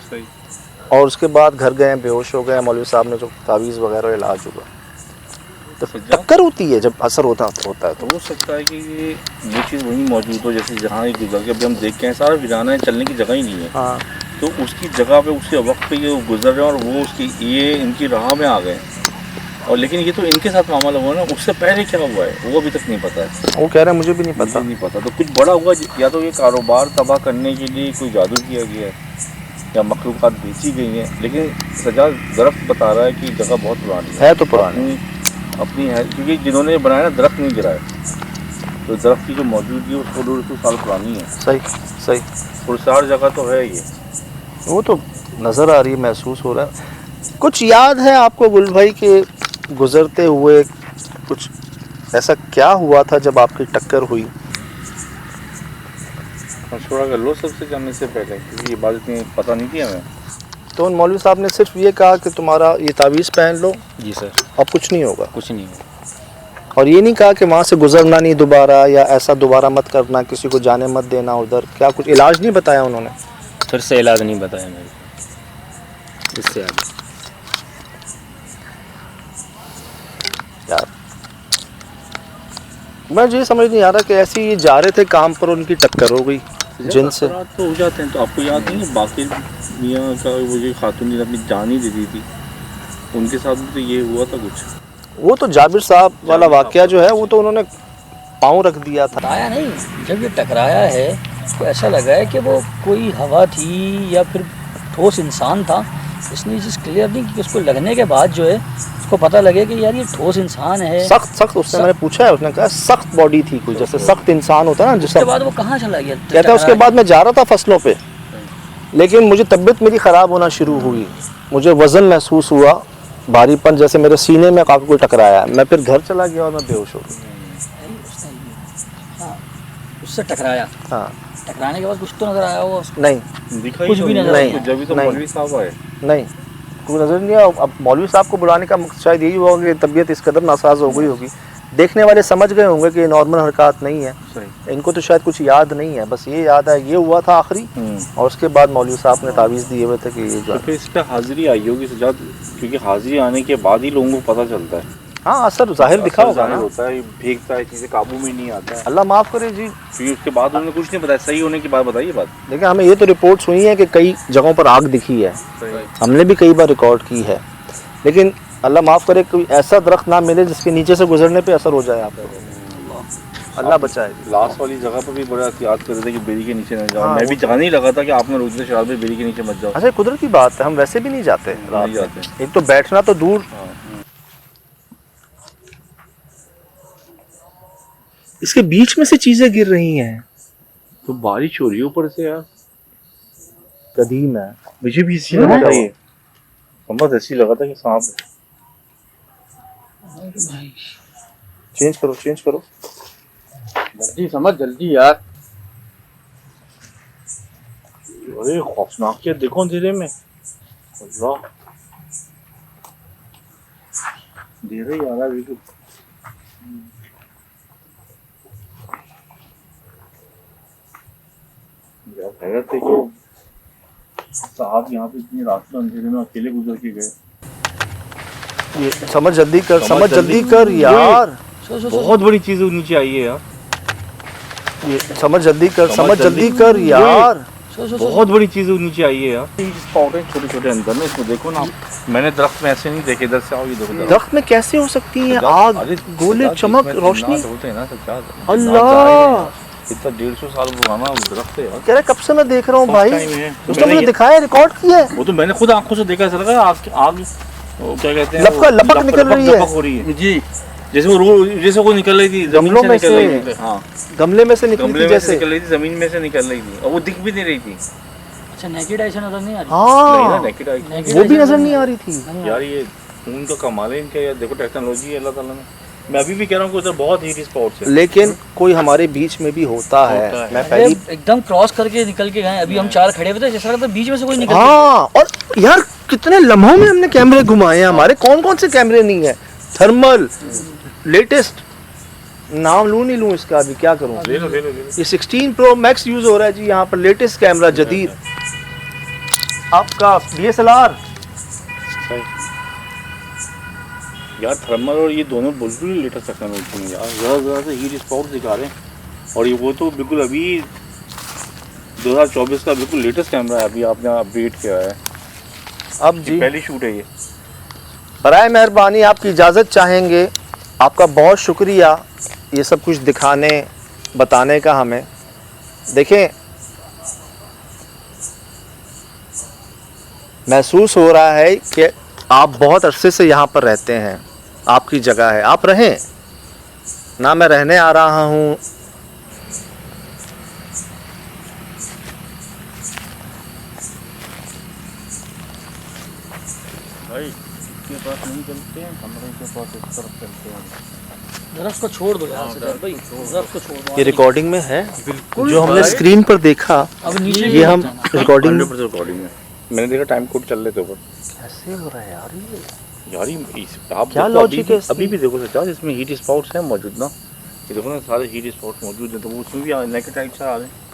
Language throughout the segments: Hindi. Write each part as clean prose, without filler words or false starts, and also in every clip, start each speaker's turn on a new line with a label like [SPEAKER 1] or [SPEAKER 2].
[SPEAKER 1] सही।
[SPEAKER 2] और उसके बाद घर गए, बेहोश हो गए, मौलवी साहब ने जो तावीज़ वगैरह इलाज हुआ। तो टक्कर होती है जब असर होता है तो
[SPEAKER 1] हो सकता है कि ये चीज़ वहीं मौजूद हो, जैसे जहाँ ये गुजर के अभी हम देख के हैं सारा वीराना है, चलने की जगह ही नहीं है।
[SPEAKER 2] हाँ,
[SPEAKER 1] तो उसकी जगह पे उसके वक्त पे ये गुजर रहे हैं और वो उसकी ये इनकी राह में आ गए। और लेकिन ये तो इनके साथ मामला हुआ ना, उससे पहले क्या हुआ है वो अभी तक नहीं पता है।
[SPEAKER 2] वो कह रहे हैं मुझे भी नहीं पता।
[SPEAKER 1] नहीं पता। तो कुछ बड़ा हुआ, या तो ये कारोबार तबाह करने के लिए कोई जादू किया गया है या मखलूक़ात बेची गई हैं। लेकिन सजाद दरख्त बता रहा है कि जगह बहुत पुरानी
[SPEAKER 2] है तो पुरानी
[SPEAKER 1] अपनी है, क्योंकि जिन्होंने बनाया ना दरख्त नहीं गिराया, तो दरख्त की जो मौजूदगी है उसको 200 साल पुरानी है।
[SPEAKER 2] सही सही।
[SPEAKER 1] पुरसार जगह तो है ये,
[SPEAKER 2] वो तो नज़र आ रही है, महसूस हो रहा है। कुछ याद है आपको गुल भाई के गुजरते हुए कुछ ऐसा क्या हुआ था जब आपकी टक्कर हुई?
[SPEAKER 1] मशवरा कर लो सबसे जाने से पहले, क्योंकि ये बात इतनी पता नहीं थी हमें।
[SPEAKER 2] तो उन मौलवी साहब ने सिर्फ ये कहा कि तुम्हारा ये तावीज़ पहन लो
[SPEAKER 3] जी सर,
[SPEAKER 2] अब कुछ नहीं होगा।
[SPEAKER 3] कुछ नहीं होगा।
[SPEAKER 2] और ये नहीं कहा कि वहाँ से गुजरना नहीं दोबारा, या ऐसा दोबारा मत करना, किसी को जाने मत देना उधर? क्या कुछ इलाज नहीं बताया उन्होंने?
[SPEAKER 3] फिर से इलाज नहीं बताया मेरे को इससे आगे।
[SPEAKER 2] यार मैं ये समझ नहीं आ रहा कि ऐसे ये जा रहे थे काम पर, उनकी टक्कर हो गई जिनसे।
[SPEAKER 1] तो हो जाते हैं। तो आपको याद नहीं है बाकी मियाँ का वो जो खातून ने अपनी जान ही दे दी थी, उनके साथ भी तो ये हुआ था कुछ।
[SPEAKER 2] वो तो जाबिर साहब वाला वाकया जो है वो तो उन्होंने पाँव रख दिया था।
[SPEAKER 4] टकराया नहीं, जब ये टकराया है तो ऐसा लगा है कि वो कोई हवा थी या फिर ठोस इंसान था। इसने ये चीज़ क्लियर नहीं कि उसको लगने के बाद जो है उसको पता लगे कि यार ये ठोस इंसान है।
[SPEAKER 2] सख्त उसने मैंने पूछा है, उसने कहा सख्त बॉडी थी कोई, जैसे सख्त इंसान होता है ना जिसके
[SPEAKER 4] बाद वो कहाँ चला गया?
[SPEAKER 2] कहता है उसके बाद मैं जा रहा था फसलों पे, लेकिन मुझे तबीयत मेरी ख़राब होना शुरू हुई, मुझे वज़न महसूस हुआ, भारीपन जैसे मेरे सीने में काफ़ी कोई टकराया, मैं फिर घर चला गया और मैं बेहोश हो गया।
[SPEAKER 4] उससे टकराया।
[SPEAKER 2] हाँ,
[SPEAKER 4] टकराने के बाद कुछ तो नजर आया होगा उसको?
[SPEAKER 2] नहीं,
[SPEAKER 4] कुछ भी नजर
[SPEAKER 2] नहीं,
[SPEAKER 1] जब भी तो मौलवी साहब आए
[SPEAKER 2] नहीं, कोई नज़र नहीं आया। अब मौलवी साहब को बुलाने का मकसद शायद यही हुआ कि तबीयत इस कदर नासाज हो गई होगी, देखने वाले समझ गए होंगे कि ये नॉर्मल हरकत नहीं है। इनको तो शायद कुछ याद नहीं है, बस ये याद है ये हुआ था आखिरी, और उसके बाद मौलवी साहब ने तावीज़ दिए हुए थे कि ये जो
[SPEAKER 1] तो फिर इस पर हाजिरी आई होगी सजाद, क्योंकि हाजिरी आने के बाद ही लोगों को पता चलता है।
[SPEAKER 2] हाँ, असर जाहिर दिखा होगा ना,
[SPEAKER 1] होता है, भीगता है, चीज़ें काबू में नहीं आता है।
[SPEAKER 2] अल्लाह माफ़ करे जी।
[SPEAKER 1] फिर उसके बाद उन्होंने कुछ नहीं बताया, सही होने की बात बताइए बात।
[SPEAKER 2] देखिए हमें ये तो रिपोर्ट्स हुई हैं कि कई जगहों पर आग दिखी है, हमने भी कई बार रिकॉर्ड की है, लेकिन अल्लाह माफ़ करे कोई ऐसा दरख्त ना मिले जिसके नीचे से गुजरने पे असर हो जाए आपको, अल्लाह बचाए।
[SPEAKER 1] लास्ट वाली जगह पर भी बड़ा एहतियात कर रहे थे कि बेरी के नीचे न जाओ।
[SPEAKER 2] हाँ,
[SPEAKER 1] मैं भी जाने ही लगा था कि आपने रोकते शराब में बेरी के नीचे मत जाओ।
[SPEAKER 2] अच्छा, कुदरत की बात है, हम वैसे भी नहीं जाते रात में, एक तो बैठना तो दूर। इसके बीच में से चीजें गिर रही हैं,
[SPEAKER 1] तो बारिश हो रही है ऊपर से यार,
[SPEAKER 2] कदीम है।
[SPEAKER 1] मुझे भी इसी लगा था, ये समझ ऐसी लगा था कि सांप है।
[SPEAKER 2] चेंज करो
[SPEAKER 3] जल्दी समझ, जल्दी यार।
[SPEAKER 1] अरे खौफनाक है, देखो अंधेरे में, अल्लाह अंधेरा ही आ रहा है बिल्कुल। यार हैरत है कि साहब यहाँ पे इतनी रात में अंधेरे में अकेले गुजर के गए।
[SPEAKER 2] ये समझ जल्दी कर यार,
[SPEAKER 1] बहुत बड़ी चीज नीचे आई है यार,
[SPEAKER 2] ये समझ जल्दी कर यार,
[SPEAKER 1] बहुत बड़ी चीज नीचे आई है यार। स्पॉट है छोटे छोटे अंदर में, इसमें देखो ना, मैंने दरख्त में ऐसे नहीं देखे, इधर से आओ, ये देखो
[SPEAKER 2] दरख्त में कैसे हो सकती है आग, गोले, चमक, रोशनी।
[SPEAKER 1] होते हैं ना सच्चा,
[SPEAKER 2] अल्लाह,
[SPEAKER 1] इतना 150 साल पुराना दरख्त है यार।
[SPEAKER 2] कह रहे कब से मैं देख रहा हूँ भाई, उसने मुझे
[SPEAKER 1] मैंने
[SPEAKER 2] दिखाया, रिकॉर्ड किया है।
[SPEAKER 1] वो तो मैंने खुद आंखों से देखा, ऐसा लगा आग वो क्या कहते हैं,
[SPEAKER 2] लपक निकल रही है
[SPEAKER 1] जी, जैसे वो जैसे वो निकल रही थी
[SPEAKER 2] गमलों में से,
[SPEAKER 1] हाँ
[SPEAKER 2] गमले में से निकल रही थी, जैसे
[SPEAKER 1] निकल रही थी, जमीन में से निकल रही थी, और वो दिख भी नहीं रही थी।
[SPEAKER 4] अच्छा, नेकेड आई से नजर नहीं आ रही?
[SPEAKER 2] हाँ,
[SPEAKER 1] नेकेड आई
[SPEAKER 2] वो भी नजर नहीं आ रही थी
[SPEAKER 1] यार। ये उनका कमाल है इनका यार, देखो टेक्नोलॉजी है अल्लाह ताला ने। मैं अभी भी कह रहा हूँ कि उधर बहुत हीट स्पॉट्स है, लेकिन
[SPEAKER 2] कोई हमारे बीच में भी होता है। मैं पहली
[SPEAKER 4] एकदम क्रॉस करके निकल के गए, अभी हम चार खड़े हुए थे, जैसा लगता बीच में से कोई निकल।
[SPEAKER 2] हाँ, और यार कितने लम्हों में हमने कैमरे घुमाए हैं, हमारे कौन कौन से कैमरे नहीं है, थर्मल, लेटेस्ट, नाम लूँ नहीं लूँ इसका, अभी क्या करूँ।
[SPEAKER 1] ले लो।
[SPEAKER 2] ये 16 Pro Max यूज हो रहा है जी यहाँ पर, लेटेस्ट कैमरा जदीद। आपका DSLR।
[SPEAKER 1] यार थर्मल और ये दोनों बिल्कुल लेटेस्ट टेक्नोलॉजी है यार, ज़रा से हीट स्पॉट दिखा रहे हैं। और ये वो तो बिल्कुल अभी 2024 का बिल्कुल लेटेस्ट कैमरा है, अभी आपने अपडेट किया है।
[SPEAKER 2] अब जी
[SPEAKER 1] पहली शूट है ये।
[SPEAKER 2] बराए मेहरबानी आपकी इजाज़त चाहेंगे। आपका बहुत शुक्रिया ये सब कुछ दिखाने बताने का हमें। देखें, महसूस हो रहा है कि आप बहुत अरसे से यहाँ पर रहते हैं, आपकी जगह है, आप रहें ना। मैं रहने आ रहा हूँ,
[SPEAKER 1] भाई इसके पास नहीं चलते हैं, कमरे के पास इस तरफ चलते हैं।
[SPEAKER 4] दरख्त को छोड़ दो यार सजल भाई, दरख्त को छोड़ दो।
[SPEAKER 2] ये रिकॉर्डिंग में है
[SPEAKER 1] बिल्कुल
[SPEAKER 2] जो हमने
[SPEAKER 1] भाई।
[SPEAKER 2] स्क्रीन पर देखा,
[SPEAKER 4] अब नीचे
[SPEAKER 2] ये हम रिकॉर्डिंग में
[SPEAKER 1] 100% रिकॉर्डिंग में मैंने देखा, टाइम कोड चल रहे थे ऊपर।
[SPEAKER 2] कैसे हो रहा है यार ये?
[SPEAKER 1] यार आप
[SPEAKER 2] क्या
[SPEAKER 1] देखो,
[SPEAKER 2] लॉजिक है इसकी?
[SPEAKER 1] अभी भी देखो सच्चा, इसमें हीट स्पॉट्स हैं मौजूद ना। ये देखो ना, सारे हीट स्पॉट्स मौजूद हैं, तो वो उसमें भी नेकेड टाइप से आ रहे हैं।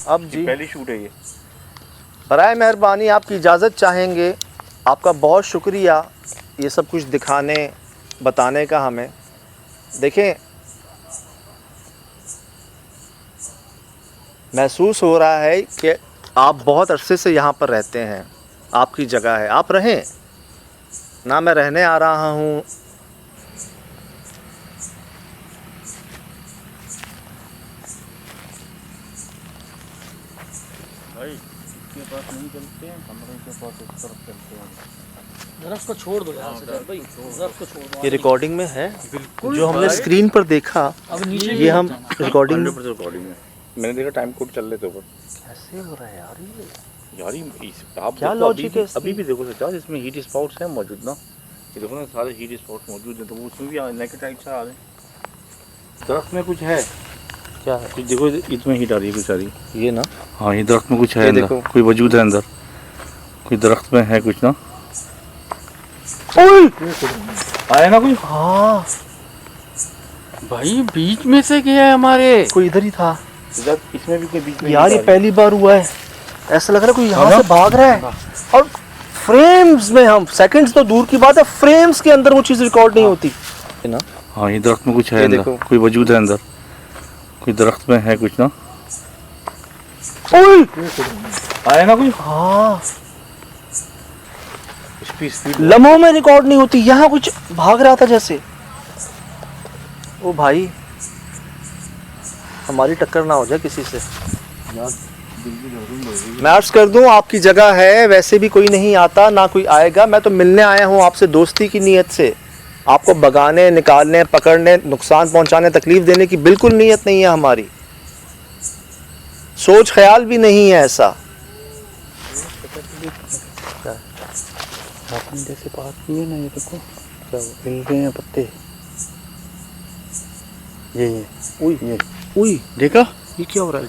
[SPEAKER 2] अब जी
[SPEAKER 1] पहली शूट है ये।
[SPEAKER 2] बराए मेहरबानी आपकी इजाज़त चाहेंगे। आपका बहुत शुक्रिया ये सब कुछ दिखाने बताने का हमें। देखें, महसूस हो रहा है कि आप बहुत अरसे से यहाँ पर रहते हैं, आपकी जगह है, आप रहें ना। मैं रहने आ रहा हूँ,
[SPEAKER 1] भाई इसके पास नहीं चलते हैं, कमरे के पास इस तरफ चलते हैं।
[SPEAKER 4] दरख्त को छोड़ दो यार सजल भाई, दरख्त को छोड़ दो।
[SPEAKER 2] ये रिकॉर्डिंग में है
[SPEAKER 1] बिल्कुल
[SPEAKER 2] जो हमने
[SPEAKER 1] भाई।
[SPEAKER 2] स्क्रीन पर देखा,
[SPEAKER 4] अब नीचे
[SPEAKER 2] ये हम रिकॉर्डिंग में
[SPEAKER 1] 100% रिकॉर्डिंग में मैंने देखा, टाइम कोड चल रहे थे ऊपर।
[SPEAKER 2] कैसे हो रहा है यार ये?
[SPEAKER 1] यार आप
[SPEAKER 2] क्या
[SPEAKER 1] देखो,
[SPEAKER 2] लॉजिक है इसकी?
[SPEAKER 1] अभी भी देखो सच्चा, इसमें हीट स्पॉट्स हैं मौजूद ना। ये देखो ना, सारे हीट स्पॉट्स मौजूद हैं, तो वो उसमें भी नेकेड टाइप से आ रहे हैं। दरख्त में कुछ है,
[SPEAKER 2] क्या है
[SPEAKER 1] कुछ देखो, इसमें हीट आ रही है कुछ आ रही।
[SPEAKER 2] ये ना?
[SPEAKER 1] हाँ, ये दरख्त में कुछ है
[SPEAKER 2] ये
[SPEAKER 1] अंदर,
[SPEAKER 2] देखो।
[SPEAKER 1] कोई वजूद है अंदर, कोई दरख्त में है कुछ ना।
[SPEAKER 2] ओए!
[SPEAKER 1] आया ना कोई।
[SPEAKER 2] हाँ,
[SPEAKER 3] भाई बीच में से गया है हमारे।
[SPEAKER 2] कोई इधर ही था
[SPEAKER 1] इधर इसमें भी कोई बीच में
[SPEAKER 2] यार। ये
[SPEAKER 1] हीट आ
[SPEAKER 2] पहली बार हुआ है, ऐसा लग रहा है कोई यहाँ
[SPEAKER 1] हाँ
[SPEAKER 2] से भाग रहा है। और फ्रेम्स में, हम सेकंड्स तो दूर की बात है, फ्रेम्स के अंदर वो चीज़ रिकॉर्ड नहीं होती है ना।
[SPEAKER 1] रही। हाँ, ये दरख्त में कुछ है
[SPEAKER 2] ये
[SPEAKER 1] अंदर,
[SPEAKER 2] देखो।
[SPEAKER 1] कोई वजूद है अंदर, कोई दरख्त में है कुछ ना।
[SPEAKER 2] ओए!
[SPEAKER 1] आया ना कोई।
[SPEAKER 2] हाँ,
[SPEAKER 1] स्पीड
[SPEAKER 2] लम्हों में रिकॉर्ड नहीं होती, यहाँ कुछ भाग रहा था जैसे। ओ भाई, हमारी टक्कर ना हो जाए किसी से। मैं अर्ज कर दूं, आपकी जगह है, वैसे भी कोई नहीं आता ना कोई आएगा। मैं तो मिलने आया हूं आपसे दोस्ती की नीयत से। आपको भगाने, निकालने, पकड़ने, नुकसान पहुंचाने, तकलीफ देने की बिल्कुल नीयत नहीं है हमारी, सोच ख्याल भी नहीं है ऐसा।
[SPEAKER 3] आपने जैसे बात की है ना, ये देखो क्या हिल रहे हैं पत्ते। ये
[SPEAKER 2] उई, उई,
[SPEAKER 3] देखा
[SPEAKER 2] ये क्या हो रहा है?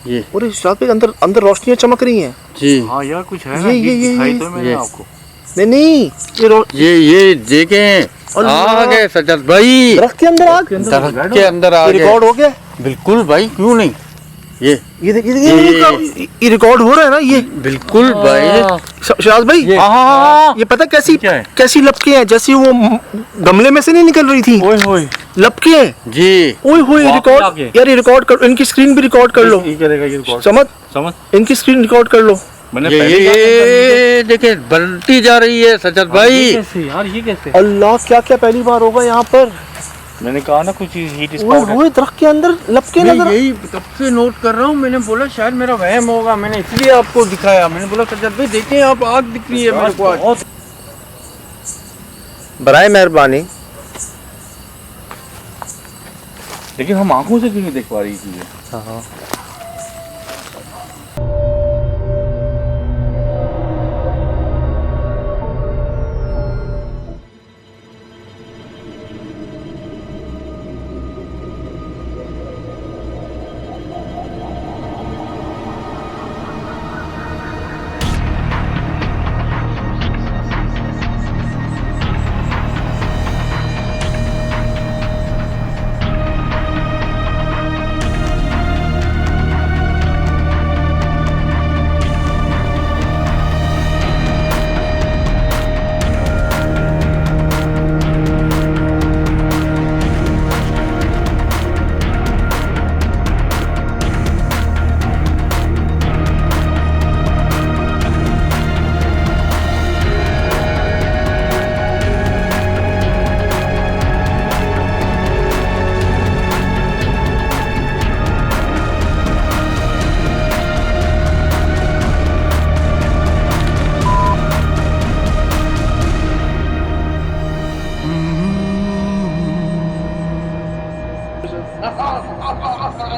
[SPEAKER 3] ये
[SPEAKER 2] और इस रात पे अंदर अंदर रोशनियां चमक रही हैं।
[SPEAKER 3] जी।
[SPEAKER 1] हाँ यार कुछ है
[SPEAKER 2] ये-
[SPEAKER 1] ना,
[SPEAKER 2] ये-
[SPEAKER 1] दिखाई
[SPEAKER 2] ये-
[SPEAKER 1] तो मैंने
[SPEAKER 3] ये।
[SPEAKER 1] आपको।
[SPEAKER 2] नहीं नहीं,
[SPEAKER 5] ये देखें आ गए सजद भाई,
[SPEAKER 2] दरख्त के अंदर आग,
[SPEAKER 5] दरख्त के अंदर आ गए।
[SPEAKER 2] रिकॉर्ड हो गया।
[SPEAKER 5] बिल्कुल भाई, क्यों नहीं, ये
[SPEAKER 2] ये रिकॉर्ड हो रहा है ना ये।
[SPEAKER 5] बिल्कुल भाई।
[SPEAKER 2] शहजाद भाई, ये पता कैसी कैसी लपके हैं, जैसी वो गमले में से नहीं निकल रही थी, लपके हैं
[SPEAKER 5] जी।
[SPEAKER 2] ओए होए, रिकॉर्ड यार, ये रिकॉर्ड कर, इनकी स्क्रीन भी रिकॉर्ड कर लो। समझ इनकी स्क्रीन रिकॉर्ड कर लो।
[SPEAKER 5] ये देखिए बनती जा रही है सजद भाई।
[SPEAKER 1] यार ये कैसे?
[SPEAKER 2] अल्लाह, क्या क्या पहली बार होगा यहाँ पर।
[SPEAKER 1] मैंने कहा ना कुछ हीट
[SPEAKER 2] ओए
[SPEAKER 1] स्पॉट है।
[SPEAKER 2] होए, दरख्त के अंदर लपके
[SPEAKER 5] मैं
[SPEAKER 2] नजर।
[SPEAKER 5] यही कब से नोट कर रहा हूँ, मैंने बोला शायद मेरा वहम होगा, मैंने इसलिए आपको दिखाया। मैंने बोला सजद भाई देखें, आप आग दिख रही है मेरे को आज।
[SPEAKER 2] बराए मेहरबानी,
[SPEAKER 1] लेकिन हम आंखों से क्यों नहीं देख पा रही चीजें?
[SPEAKER 2] हाँ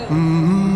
[SPEAKER 6] Mm-hmm.